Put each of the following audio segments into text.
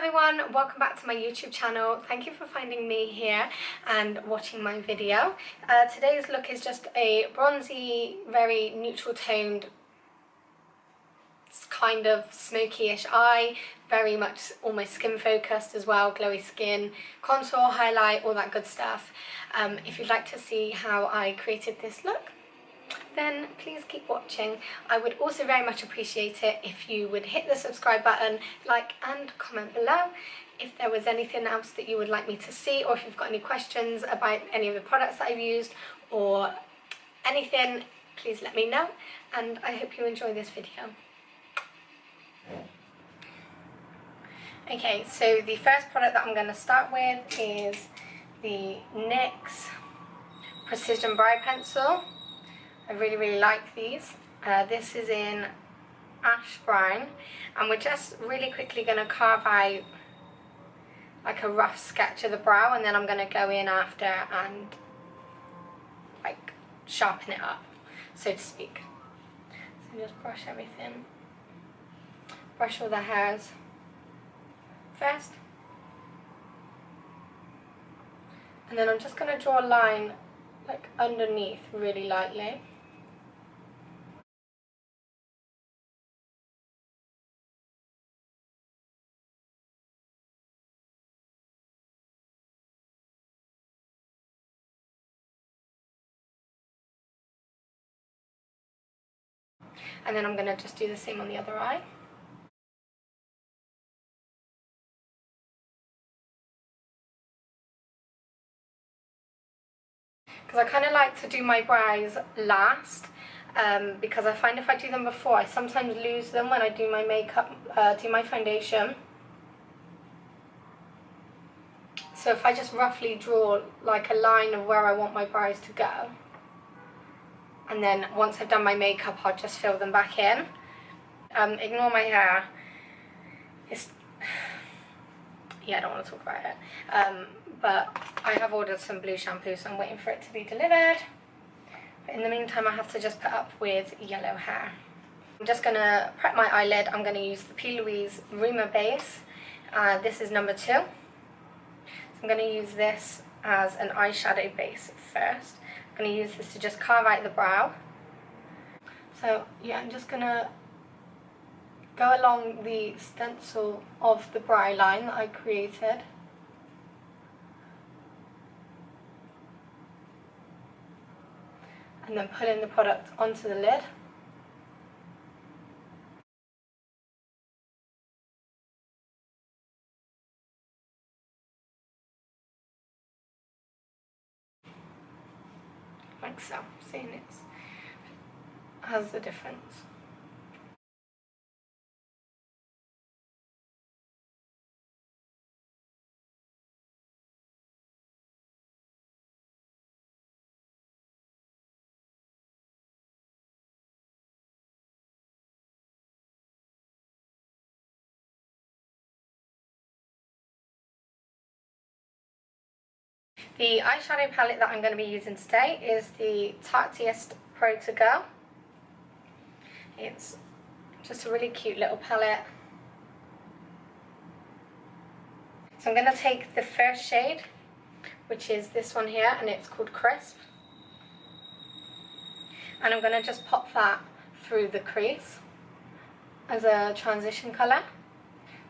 everyone, welcome back to my YouTube channel. Thank you for finding me here and watching my video. Today's look is just a bronzy, very neutral toned, kind of smoky-ish eye, very much almost skin focused as well, glowy skin, contour, highlight, all that good stuff. If you'd like to see how I created this look, then please keep watching. I would also very much appreciate it if you would hit the subscribe button, like and comment below if there was anything else that you would like me to see, or if you've got any questions about any of the products that I've used or anything, please let me know, and I hope you enjoy this video. Okay, so the first product that I'm going to start with is the NYX Precision Brow Pencil. I really like these. This is in ash brown, and we're just really quickly going to carve out like a rough sketch of the brow, and then I'm going to go in after and like sharpen it up, so to speak. So just brush everything. Brush all the hairs first, and then I'm just going to draw a line like underneath really lightly. And then I'm going to just do the same on the other eye. Because I kind of like to do my brows last, because I find if I do them before, I sometimes lose them when I do my makeup, do my foundation. So if I just roughly draw like a line of where I want my brows to go, and then once I've done my makeup, I'll just fill them back in. Ignore my hair. Yeah, I don't want to talk about it. But I have ordered some blue shampoo, so I'm waiting for it to be delivered. But in the meantime, I have to just put up with yellow hair. I'm just going to prep my eyelid. I'm going to use the P. Louise Rumour base. This is number 2. So I'm going to use this as an eyeshadow base first. I'm going to use this to just carve out the brow. So yeah, I'm just going to go along the stencil of the brow line that I created. And then put in the product onto the lid. Like so. Seeing it has the difference. The eyeshadow palette that I'm going to be using today is the Tartiest Pro To Go. It's just a really cute little palette. So I'm going to take the first shade, which is this one here, and it's called Crisp. And I'm going to just pop that through the crease as a transition colour.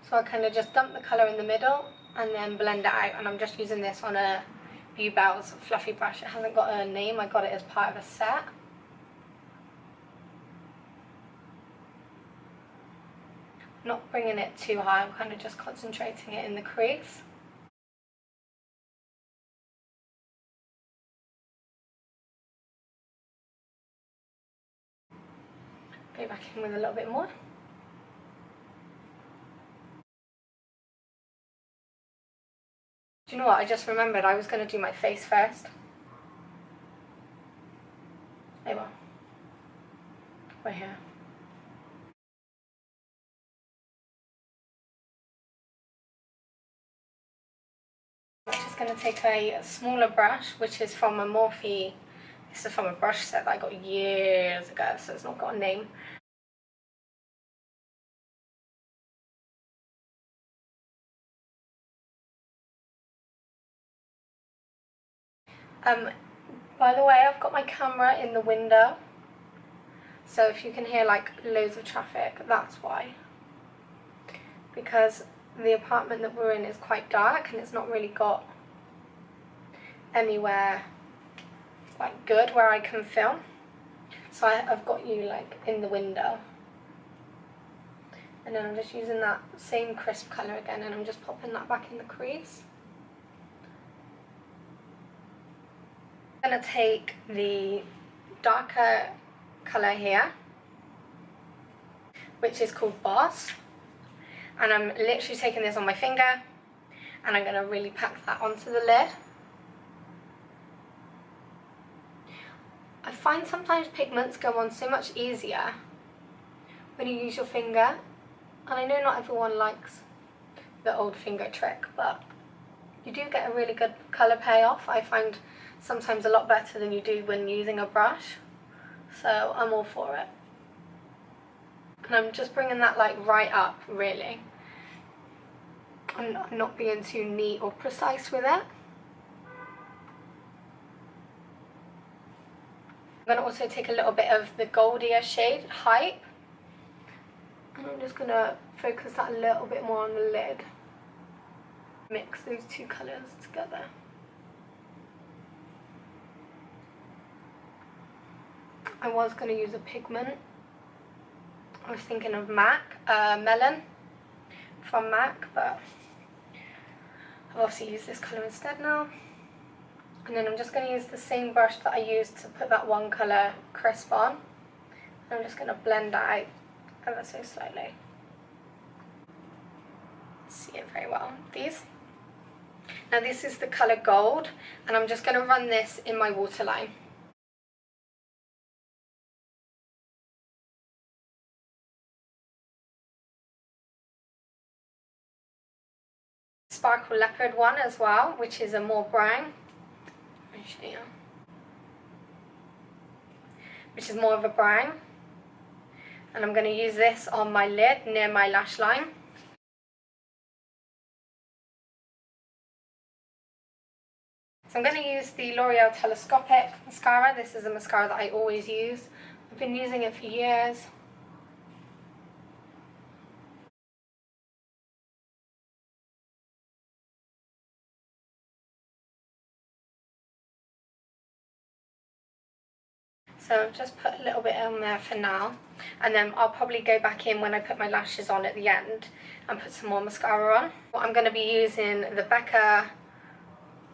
So I kind of just dump the colour in the middle and then blend it out, and I'm just using this on a View Bells fluffy brush. It hasn't got a name, I got it as part of a set. Not bringing it too high, I'm kind of just concentrating it in the crease. Go back in with a little bit more. Do you know what, I just remembered I was going to do my face first. Oh well. We're here. I'm just going to take a smaller brush, which is from a Morphe. This is from a brush set that I got years ago, so it's not got a name. By the way, I've got my camera in the window, so if you can hear like loads of traffic, that's why. Because the apartment that we're in is quite dark and it's not really got anywhere like good where I can film. So I've got you like in the window. And then I'm just using that same crisp colour again, and I'm just popping that back in the crease. I'm going to take the darker colour here, which is called Boss, and I'm literally taking this on my finger and I'm going to really pack that onto the lid. I find sometimes pigments go on so much easier when you use your finger, and I know not everyone likes the old finger trick, but you do get a really good colour payoff. I find sometimes a lot better than you do when using a brush, so I'm all for it. And I'm just bringing that like right up, really. I'm not being too neat or precise with it. I'm going to also take a little bit of the goldier shade, Hype, and I'm just going to focus that a little bit more on the lid. Mix those two colours together. I was going to use a pigment. I was thinking of Melon from MAC, but I've obviously used this colour instead now. And then I'm just going to use the same brush that I used to put that one colour crisp on. I'm just going to blend that out ever so slightly. See it very well. Now this is the colour Gold, and I'm just going to run this in my waterline. Sparkle Leopard one as well, which is a more brown. Let me show you. Which is more of a brown. And I'm going to use this on my lid near my lash line. So I'm going to use the L'Oreal Telescopic mascara. This is a mascara that I always use. I've been using it for years. So I've just put a little bit on there for now, and then I'll probably go back in when I put my lashes on at the end and put some more mascara on. I'm going to be using the Becca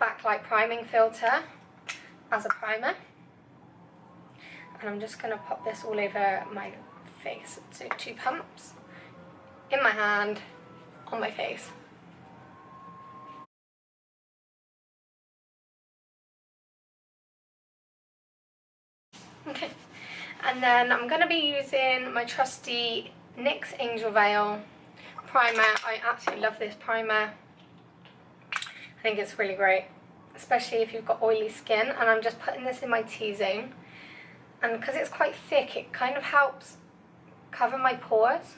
Backlight Priming Filter as a primer, and I'm just going to pop this all over my face. So 2 pumps in my hand, on my face. Okay, and then I'm going to be using my trusty NYX Angel Veil primer. I absolutely love this primer. I think it's really great, especially if you've got oily skin, and I'm just putting this in my T-zone, and because it's quite thick, it kind of helps cover my pores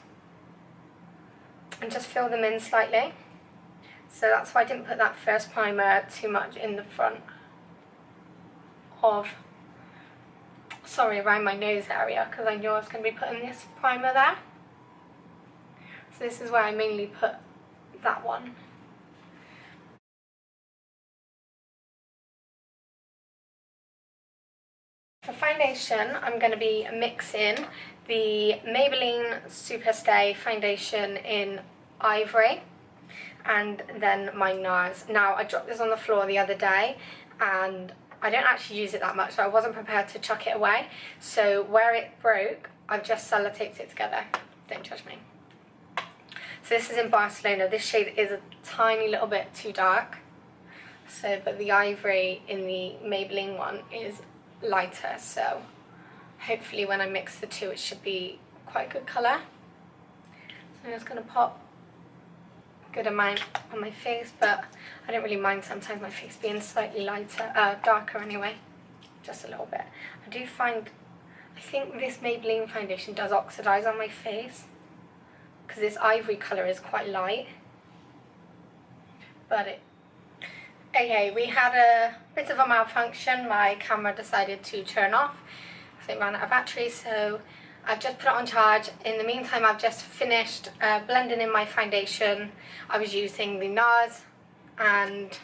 and just fill them in slightly. So that's why I didn't put that first primer too much in the front of, around my nose area, because I knew I was going to be putting this primer there. So this is where I mainly put that one. For foundation, I'm going to be mixing the Maybelline Superstay foundation in Ivory, and then my NARS. Now, I dropped this on the floor the other day, and I don't actually use it that much, so I wasn't prepared to chuck it away. So where it broke, I've just sellotaped it together. Don't judge me. So this is in Barcelona. This shade is a tiny little bit too dark. So, but the Ivory in the Maybelline one is lighter. So hopefully when I mix the two, it should be quite a good colour. So I'm just going to pop a good amount on my face, but I don't really mind sometimes my face being slightly lighter, darker anyway, just a little bit. I do find, I think this Maybelline foundation does oxidize on my face, because this Ivory colour is quite light, but Okay, we had a bit of a malfunction. My camera decided to turn off. So it ran out of battery, so I've just put it on charge. In the meantime, I've just finished blending in my foundation. I was using the NARS and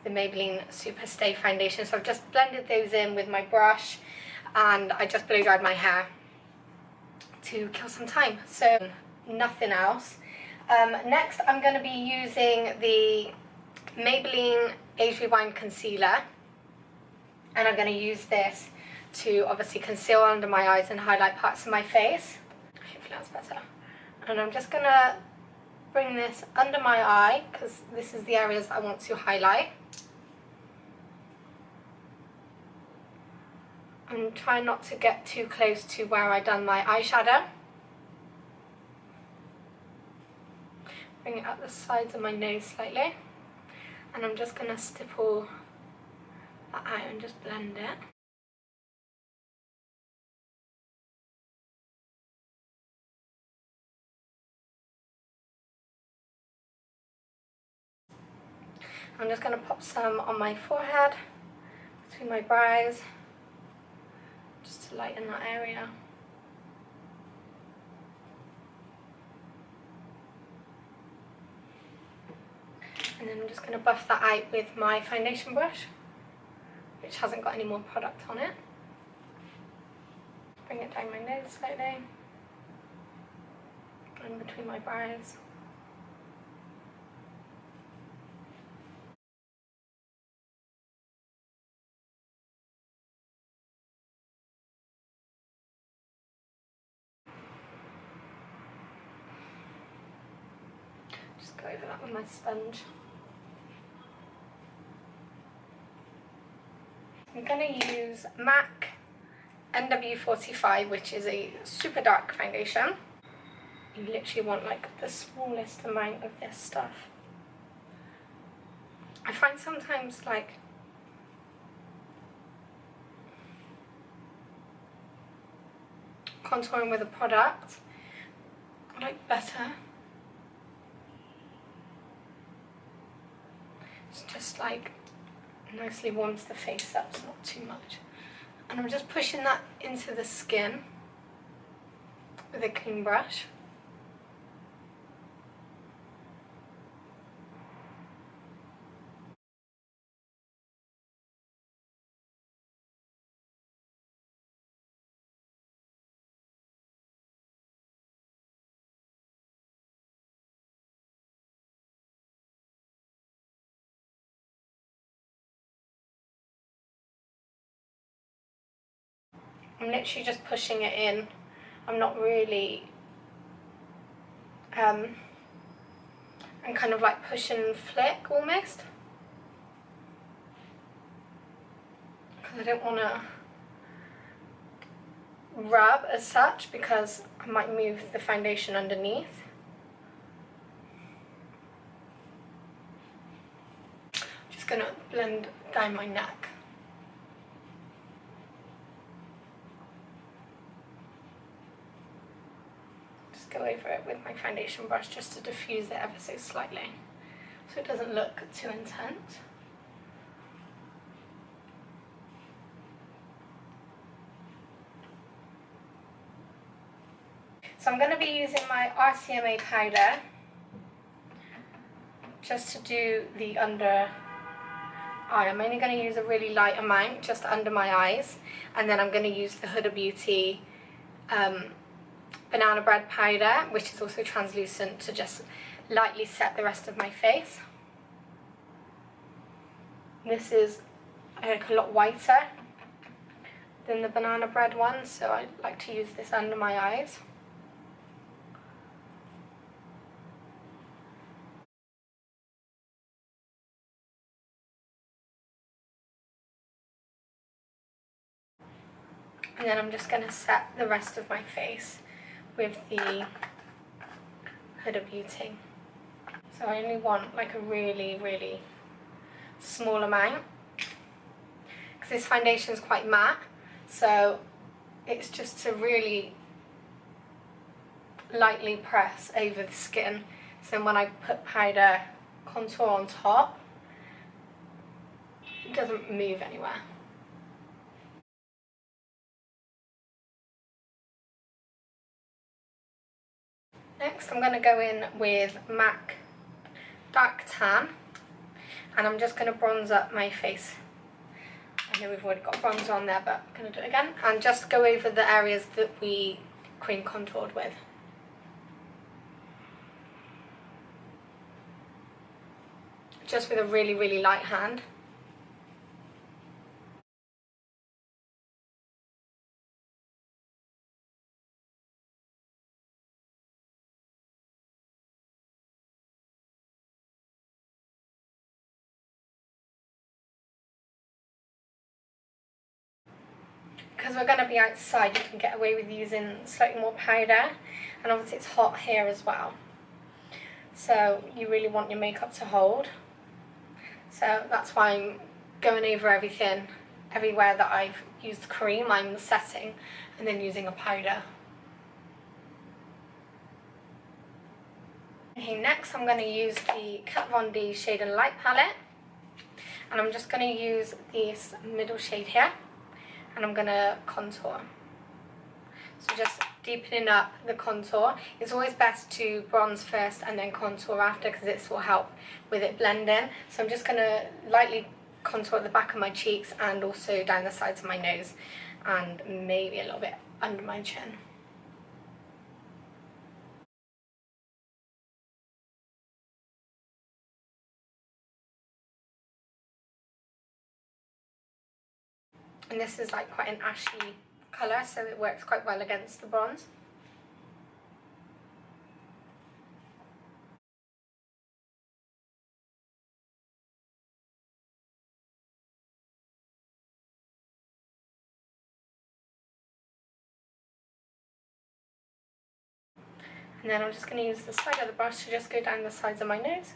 the Maybelline Super Stay foundation. So I've just blended those in with my brush, and I just blow dried my hair to kill some time. So nothing else. Next, I'm going to be using the Maybelline Age Rewind Concealer, and I'm going to use this to obviously conceal under my eyes and highlight parts of my face. Hopefully that's better. And I'm just going to bring this under my eye because this is the areas I want to highlight. And try not to get too close to where I done my eyeshadow. Bring it up the sides of my nose slightly. And I'm just going to stipple that out and just blend it. I'm just going to pop some on my forehead, between my brows, just to lighten that area. And then I'm just going to buff that out with my foundation brush, which hasn't got any more product on it. Bring it down my nose slightly, and between my brows. Just go over that with my sponge. I'm going to use MAC NW45, which is a super dark foundation. You literally want like the smallest amount of this stuff. I find sometimes like contouring with a product I like better. It's just like nicely warms the face up, it's not too much. And I'm just pushing that into the skin with a clean brush. I'm literally just pushing it in. I'm not really, I'm kind of like push and flick almost. Because I don't want to rub as such, because I might move the foundation underneath. Just going to blend down my neck. Go over it with my foundation brush just to diffuse it ever so slightly so it doesn't look too intense. So I'm going to be using my RCMA powder just to do the under eye. I'm only going to use a really light amount just under my eyes, and then I'm going to use the Huda Beauty banana bread powder, which is also translucent, to just lightly set the rest of my face. This is like a lot whiter than the banana bread one, so I like to use this under my eyes. And then I'm just going to set the rest of my face with the Huda Beauty. So I only want like a really, really small amount, because this foundation is quite matte, so it's just to really lightly press over the skin. So when I put powder contour on top, it doesn't move anywhere. Next I'm going to go in with MAC Dark Tan, and I'm just going to bronze up my face. I know we've already got bronzer on there, but I'm going to do it again, and just go over the areas that we cream contoured with. Just with a really, really light hand. Because we're going to be outside, you can get away with using slightly more powder, and obviously it's hot here as well, so you really want your makeup to hold. So that's why I'm going over everything, everywhere that I've used cream, I'm setting and then using a powder. Okay, next I'm going to use the Kat Von D Shade and Light palette, and I'm just going to use this middle shade here, and I'm going to contour. So just deepening up the contour. It's always best to bronze first and then contour after, because this will help with it blending. So I'm just going to lightly contour at the back of my cheeks and also down the sides of my nose, and maybe a little bit under my chin. And this is like quite an ashy colour, so it works quite well against the bronze. And then I'm just going to use the side of the brush to just go down the sides of my nose.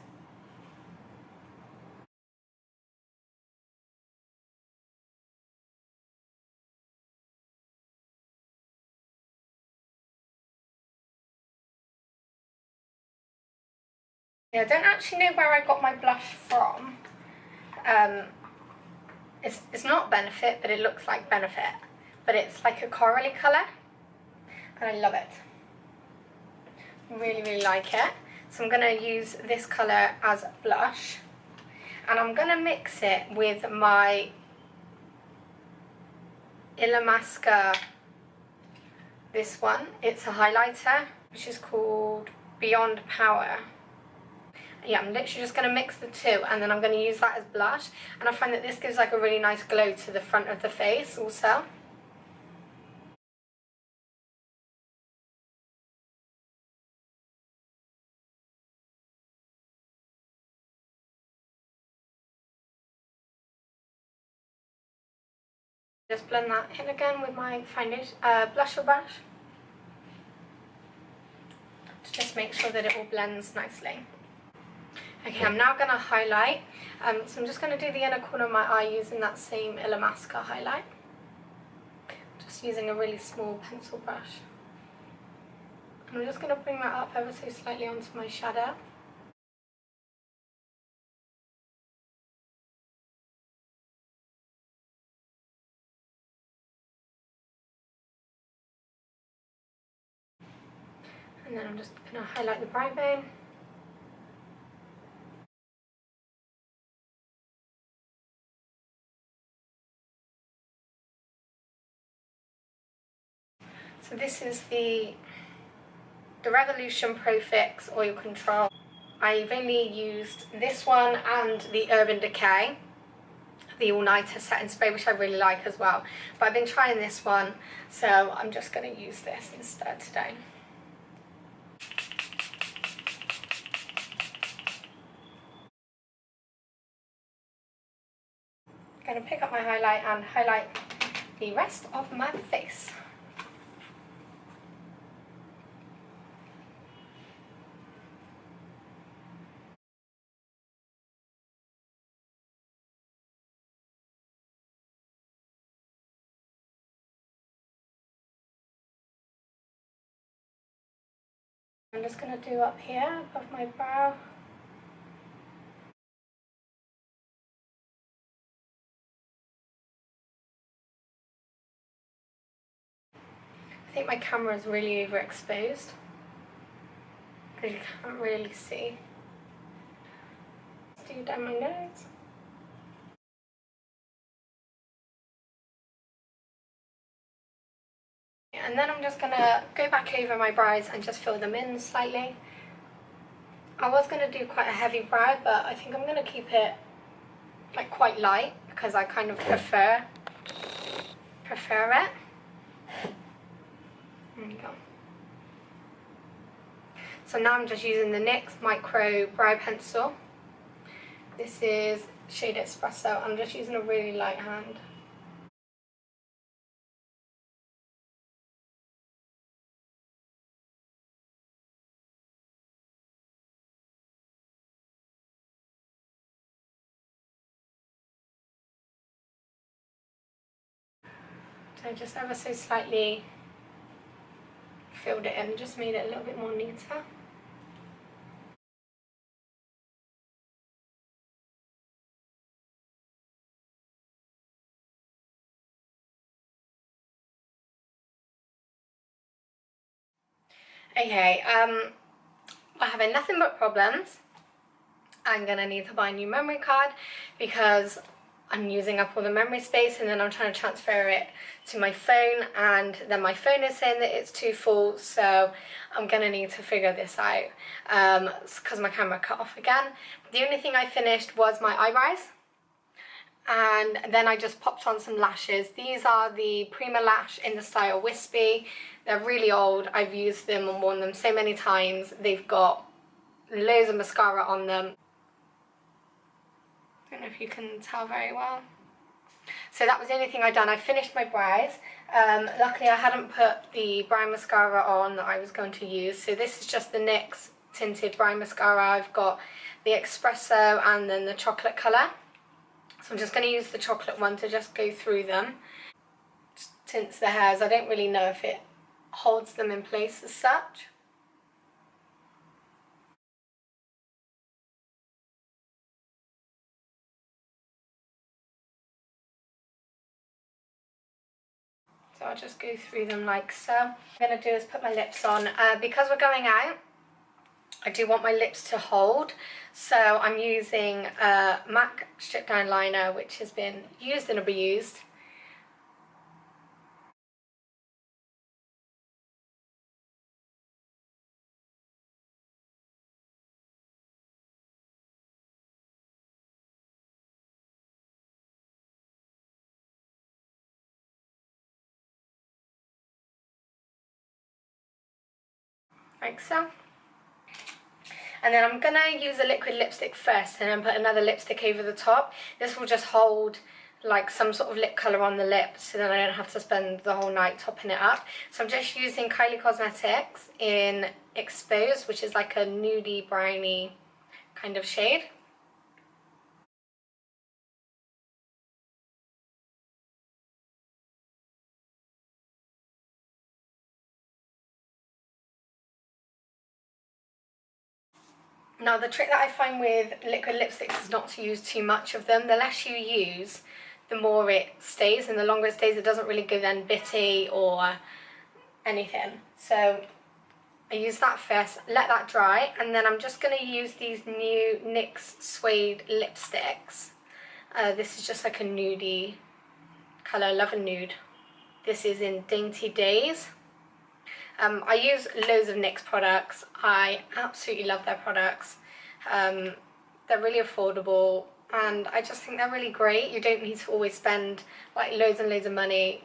Yeah, I don't actually know where I got my blush from. It's not Benefit, but it looks like Benefit. But it's like a corally colour, and I love it. Really, really like it. So I'm going to use this colour as blush, and I'm going to mix it with my Illamasqua, this one. It's a highlighter, which is called Beyond Power. Yeah, I'm literally just going to mix the two, and then I'm going to use that as blush, and I find that this gives like a really nice glow to the front of the face also. Just blend that in again with my foundation blusher brush to just make sure that it all blends nicely. Okay, I'm now going to highlight. So I'm just going to do the inner corner of my eye using that same Illamasqua highlight. Just using a really small pencil brush. And I'm just going to bring that up ever so slightly onto my shadow. And then I'm just going to highlight the brow bone. So this is the Revolution Pro Fix Oil Control. I've only used this one and the Urban Decay, the All-Nighter Setting Spray, which I really like as well. But I've been trying this one, so I'm just going to use this instead today. I'm going to pick up my highlight and highlight the rest of my face. I'm just going to do up here above my brow. I think my camera is really overexposed because you can't really see. Let's do down my nose. And then I'm just gonna go back over my brows and just fill them in slightly. I was gonna do quite a heavy brow, but I think I'm gonna keep it like quite light because I kind of prefer it. There you go. So now I'm just using the NYX Micro Brow Pencil. This is shade Espresso. I'm just using a really light hand. So just ever so slightly filled it in, just made it a little bit more neater. Okay, we're having nothing but problems. I'm gonna need to buy a new memory card because I'm using up all the memory space, and then I'm trying to transfer it to my phone, and then my phone is saying that it's too full, so I'm gonna need to figure this out because my camera cut off again. The only thing I finished was my eyebrows, and then I just popped on some lashes. These are the Prima Lash in the style Wispy. They're really old. I've used them and worn them so many times. They've got loads of mascara on them. I don't know if you can tell very well. So that was the only thing I'd done. I finished my brows. Luckily I hadn't put the brow mascara on that I was going to use. So this is just the NYX tinted brow mascara. I've got the Espresso and then the chocolate colour. So I'm just going to use the chocolate one to just go through them. Just tints the hairs. I don't really know if it holds them in place as such. So I'll just go through them like so. What I'm going to do is put my lips on. Because we're going out, I do want my lips to hold. So I'm using MAC Strip Down Liner, which has been used and abused. Like so. And then I'm going to use a liquid lipstick first and then put another lipstick over the top. This will just hold like some sort of lip colour on the lips, so then I don't have to spend the whole night topping it up. So I'm just using Kylie Cosmetics in Expose, which is like a nudie brownie kind of shade. Now the trick that I find with liquid lipsticks is not to use too much of them. The less you use, the more it stays, and the longer it stays, it doesn't really go then bitty or anything. So I use that first, let that dry, and then I'm just going to use these new NYX Suede lipsticks. This is just like a nudie colour, I love a nude. This is in Dainty Days. I use loads of NYX products. I absolutely love their products. They're really affordable, and I just think they're really great. You don't need to always spend like loads and loads of money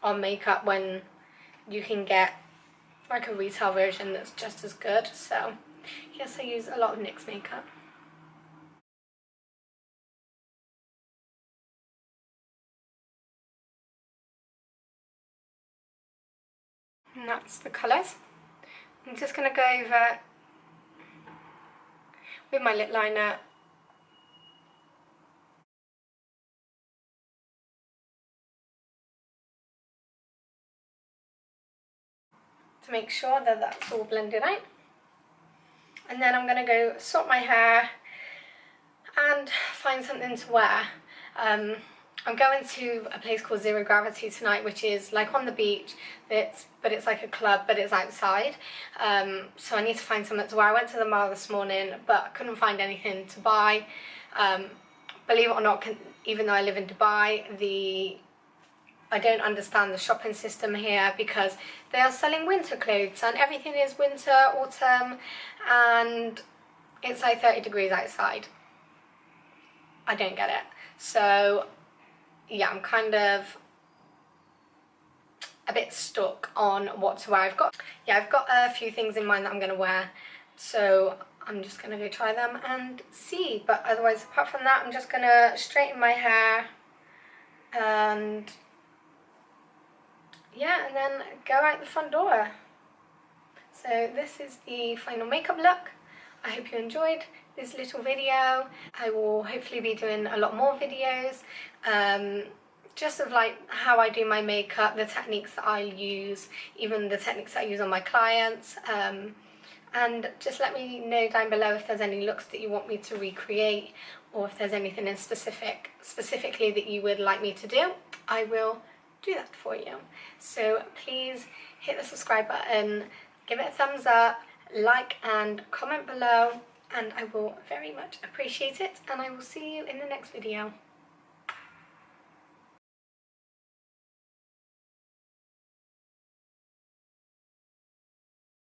on makeup when you can get like a retail version that's just as good. So yes, I use a lot of NYX makeup. And that's the colours. I'm just going to go over with my lip liner. To make sure that that's all blended out. And then I'm going to go sort my hair and find something to wear. I'm going to a place called Zero Gravity tonight, which is like on the beach, but it's like a club, but it's outside. So I need to find something to wear. I went to the mall this morning, but I couldn't find anything to buy. Believe it or not, even though I live in Dubai, I don't understand the shopping system here, because they are selling winter clothes and everything is winter, autumn, and it's like 30 degrees outside. I don't get it. So yeah, I'm kind of a bit stuck on what to wear. I've got a few things in mind that I'm going to wear, so I'm just going to go try them and see. But otherwise, apart from that, I'm just going to straighten my hair and yeah, and then go out the front door. So this is the final makeup look. I hope you enjoyed this little video. I will hopefully be doing a lot more videos, just of like how I do my makeup, the techniques that I use, even the techniques that I use on my clients, and just let me know down below if there's any looks that you want me to recreate, or if there's anything in specifically that you would like me to do. I will do that for you. So please hit the subscribe button, give it a thumbs up, like and comment below, and I will very much appreciate it, and I will see you in the next video.